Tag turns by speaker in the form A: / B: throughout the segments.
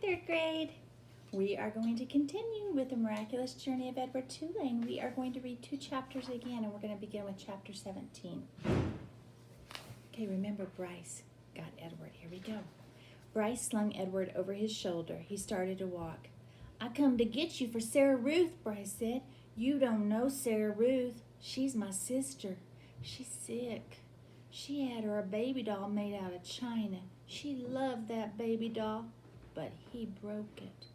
A: third grade. We are going to continue with the miraculous journey of Edward Tulane. We are going to read 2 chapters again, and we're going to begin with chapter 17. Okay, remember Bryce got Edward. Here we go. Bryce slung Edward over his shoulder. He started to walk. "I come to get you for Sarah Ruth," Bryce said. "You don't know Sarah Ruth. She's my sister. She's sick. She had her a baby doll made out of china. She loved that baby doll, but he broke it."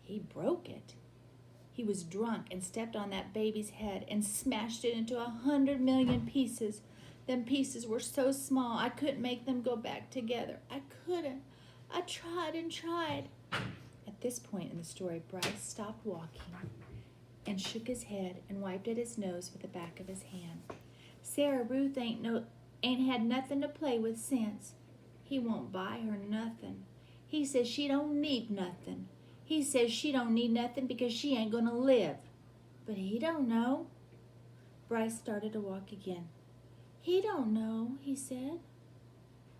A: He broke it. He was drunk and stepped on that baby's head and smashed it into 100 million pieces. Them pieces were so small I couldn't make them go back together. I couldn't. I tried and tried. At this point in the story, Bryce stopped walking and shook his head and wiped at his nose with the back of his hand. "Sarah Ruth ain't had nothing to play with since. He won't buy her nothing. He says she don't need nothing. He says she don't need nothing because she ain't gonna live. But he don't know." Bryce started to walk again. "He don't know," he said.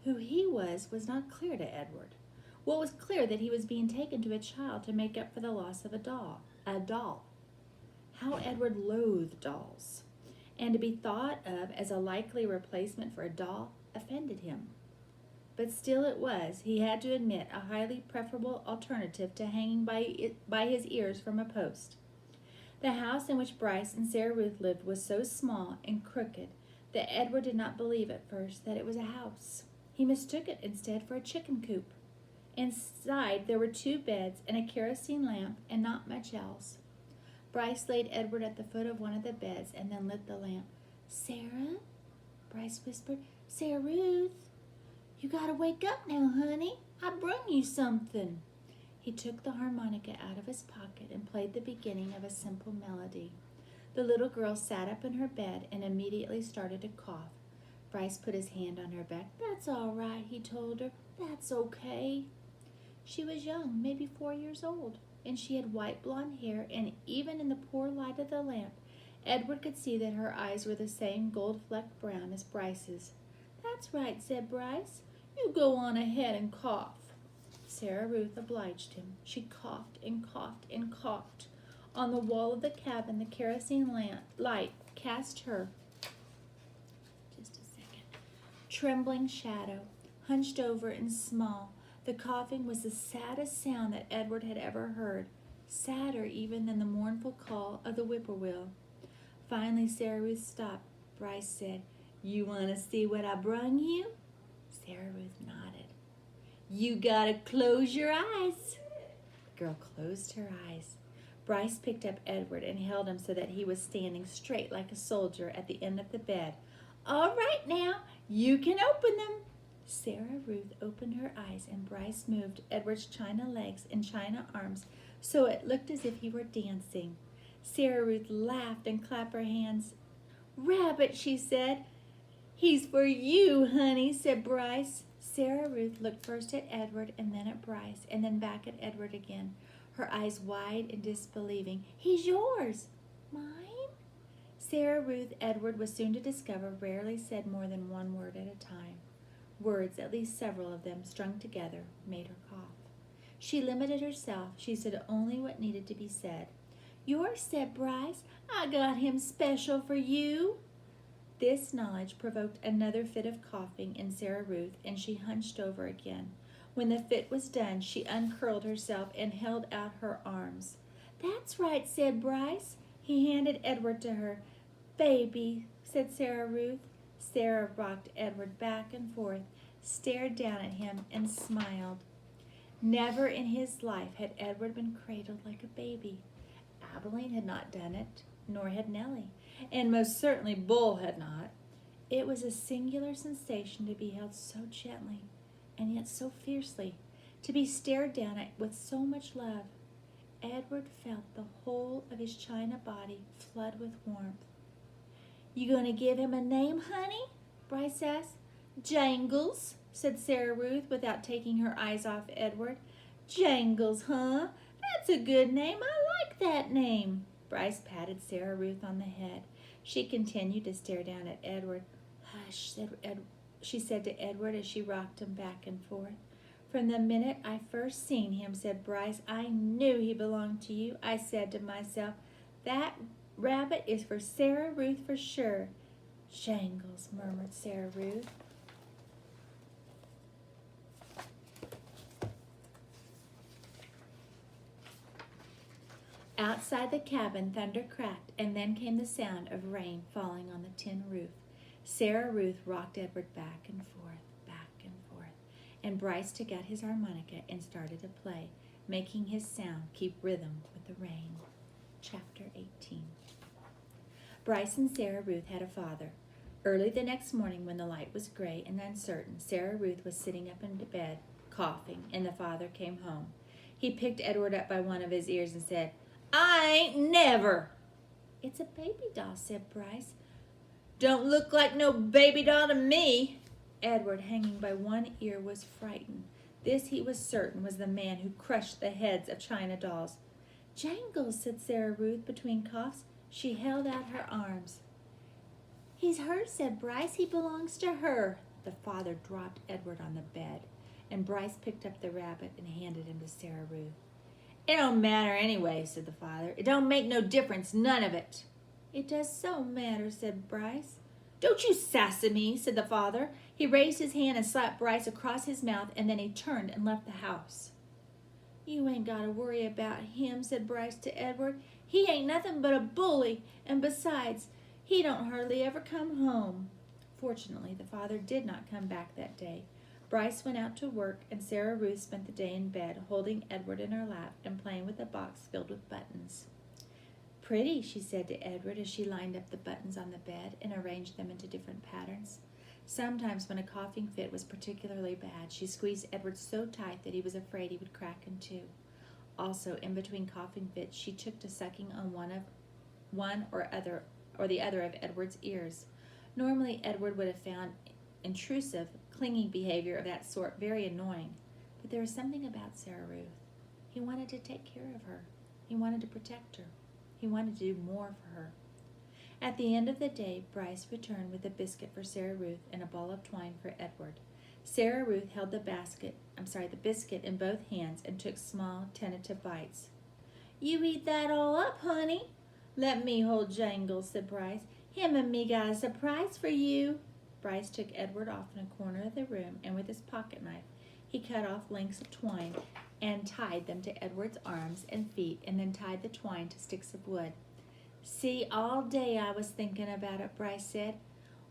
A: Who he was not clear to Edward. What was clear that he was being taken to a child to make up for the loss of a doll. How Edward loathed dolls, and to be thought of as a likely replacement for a doll offended him. But still it was, he had to admit, a highly preferable alternative to hanging by his ears from a post. The house in which Bryce and Sarah Ruth lived was so small and crooked that Edward did not believe at first that it was a house. He mistook it instead for a chicken coop. Inside there were 2 beds and a kerosene lamp and not much else. Bryce laid Edward at the foot of one of the beds and then lit the lamp. "Sarah," Bryce whispered. "Sarah Ruth, you gotta wake up now, honey. I brung you something." He took the harmonica out of his pocket and played the beginning of a simple melody. The little girl sat up in her bed and immediately started to cough. Bryce put his hand on her back. "That's all right," he told her. "That's okay." She was young, maybe 4 years old, and she had white blonde hair, and even in the poor light of the lamp, Edward could see that her eyes were the same gold-flecked brown as Bryce's. "That's right," said Bryce. "You go on ahead and cough." Sarah Ruth obliged him. She coughed and coughed and coughed. On the wall of the cabin, the kerosene light cast her, trembling shadow, hunched over and small. The coughing was the saddest sound that Edward had ever heard, sadder even than the mournful call of the whippoorwill. Finally, Sarah Ruth stopped. Bryce said, "You want to see what I brung you?" Sarah Ruth nodded. "You gotta close your eyes." The girl closed her eyes. Bryce picked up Edward and held him so that he was standing straight like a soldier at the end of the bed. "All right now, you can open them." Sarah Ruth opened her eyes and Bryce moved Edward's china legs and china arms so it looked as if he were dancing. Sarah Ruth laughed and clapped her hands. "Rabbit," she said. "He's for you, honey," said Bryce. Sarah Ruth looked first at Edward and then at Bryce and then back at Edward again, her eyes wide and disbelieving. "He's yours." "Mine?" Sarah Ruth, Edward was soon to discover, rarely said more than one word at a time. Words, at least several of them, strung together, made her cough. She limited herself. She said only what needed to be said. "Yours," said Bryce. "I got him special for you." This knowledge provoked another fit of coughing in Sarah Ruth, and she hunched over again. When the fit was done, she uncurled herself and held out her arms. "That's right," said Bryce. He handed Edward to her. "Baby," said Sarah Ruth. Sarah rocked Edward back and forth, stared down at him, and smiled. Never in his life had Edward been cradled like a baby. Abilene had not done it, nor had Nellie, and most certainly Bull had not. It was a singular sensation to be held so gently, and yet so fiercely, to be stared down at with so much love. Edward felt the whole of his china body flood with warmth. "You going to give him a name, honey?" Bryce asked. "Jangles," said Sarah Ruth without taking her eyes off Edward. "Jangles, huh? That's a good name. I like that name." Bryce patted Sarah Ruth on the head. She continued to stare down at Edward. "Hush," she said to Edward as she rocked him back and forth. From the minute I first seen him, said Bryce, I knew he belonged to you. I said to myself, that rabbit is for Sarah Ruth for sure. Jangles, murmured Sarah Ruth. Outside the cabin, thunder cracked, and then came the sound of rain falling on the tin roof. Sarah Ruth rocked Edward back and forth, and Bryce took out his harmonica and started to play, making his sound keep rhythm with the rain. Chapter 18. Bryce and Sarah Ruth had a father. Early the next morning, when the light was gray and uncertain, Sarah Ruth was sitting up in bed, coughing, and the father came home. He picked Edward up by one of his ears and said, I ain't never. It's a baby doll, said Bryce. Don't look like no baby doll to me. Edward, hanging by one ear, was frightened. This, he was certain, was the man who crushed the heads of china dolls. Jangles, said Sarah Ruth between coughs. She held out her arms. He's hers, said Bryce. He belongs to her. The father dropped Edward on the bed, and Bryce picked up the rabbit and handed him to Sarah Ruth. It don't matter anyway, said the father. It don't make no difference, none of it. It does so matter, said Bryce. Don't you sassy me, said the father. He raised his hand and slapped Bryce across his mouth, and then he turned and left the house. You ain't got to worry about him, said Bryce to Edward. He ain't nothing but a bully, and besides, he don't hardly ever come home. Fortunately, the father did not come back that day. Bryce went out to work, and Sarah Ruth spent the day in bed, holding Edward in her lap and playing with a box filled with buttons. Pretty, she said to Edward as she lined up the buttons on the bed and arranged them into different patterns. Sometimes when a coughing fit was particularly bad, she squeezed Edward so tight that he was afraid he would crack in two. Also, in between coughing fits, she took to sucking on one or the other of Edward's ears. Normally, Edward would have found intrusive, clinging behavior of that sort very annoying, but there was something about Sarah Ruth. He wanted to take care of her. He wanted to protect her. He wanted to do more for her. At the end of the day, Bryce returned with a biscuit for Sarah Ruth and a ball of twine for Edward. Sarah Ruth held the biscuit in both hands and took small, tentative bites. You eat that all up, honey. Let me hold Jangles, said Bryce. Him and me got a surprise for you. Bryce took Edward off in a corner of the room, and with his pocket knife, he cut off lengths of twine and tied them to Edward's arms and feet, and then tied the twine to sticks of wood. See, all day I was thinking about it, Bryce said.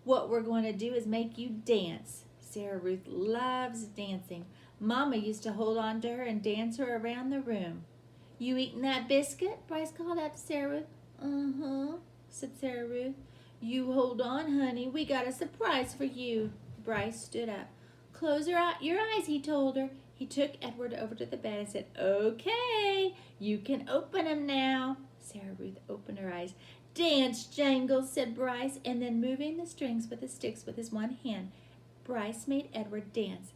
A: What we're going to do is make you dance. Sarah Ruth loves dancing. Mama used to hold on to her and dance her around the room. You eating that biscuit? Bryce called out to Sarah Ruth. Uh-huh, said Sarah Ruth. You hold on, honey. We got a surprise for you. Bryce stood up. Close your eyes, he told her. He took Edward over to the bed and said, Okay, you can open them now. Sarah Ruth opened her eyes. Dance, Jangles, said Bryce, and then moving the strings with the sticks with his one hand, Bryce made Edward dance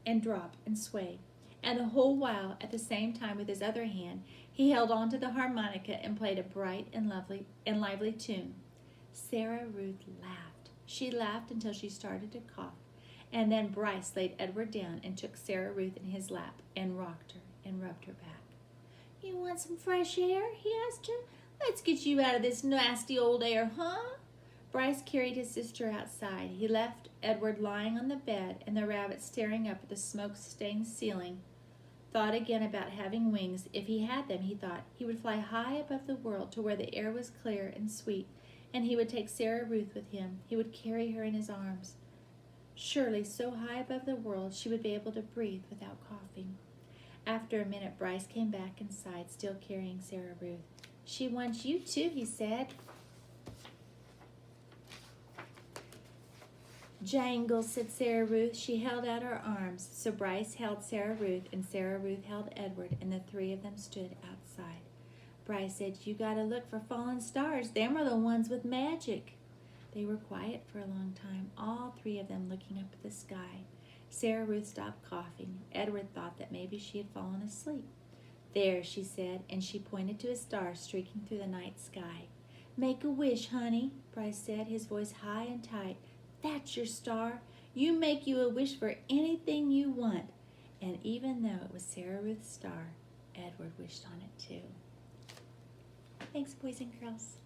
A: and drop and sway. And the whole while, at the same time with his other hand, he held on to the harmonica and played a bright and lively tune. Sarah Ruth laughed. She laughed until she started to cough. And then Bryce laid Edward down and took Sarah Ruth in his lap and rocked her and rubbed her back. You want some fresh air? He asked her. Let's get you out of this nasty old air, huh? Bryce carried his sister outside. He left Edward lying on the bed and the rabbit staring up at the smoke-stained ceiling. Thought again about having wings. If he had them, he thought, he would fly high above the world to where the air was clear and sweet, and he would take Sarah Ruth with him. He would carry her in his arms. Surely, so high above the world, she would be able to breathe without coughing. After a minute, Bryce came back inside, still carrying Sarah Ruth. She wants you too, he said. Jangles, said Sarah Ruth. She held out her arms. So Bryce held Sarah Ruth, and Sarah Ruth held Edward, and the three of them stood outside. Bryce said, You gotta look for fallen stars. Them are the ones with magic. They were quiet for a long time, all three of them looking up at the sky. Sarah Ruth stopped coughing. Edward thought that maybe she had fallen asleep. There, she said, and she pointed to a star streaking through the night sky. Make a wish, honey, Bryce said, his voice high and tight. That's your star. You make you a wish for anything you want. And even though it was Sarah Ruth's star, Edward wished on it too. Thanks, boys and girls.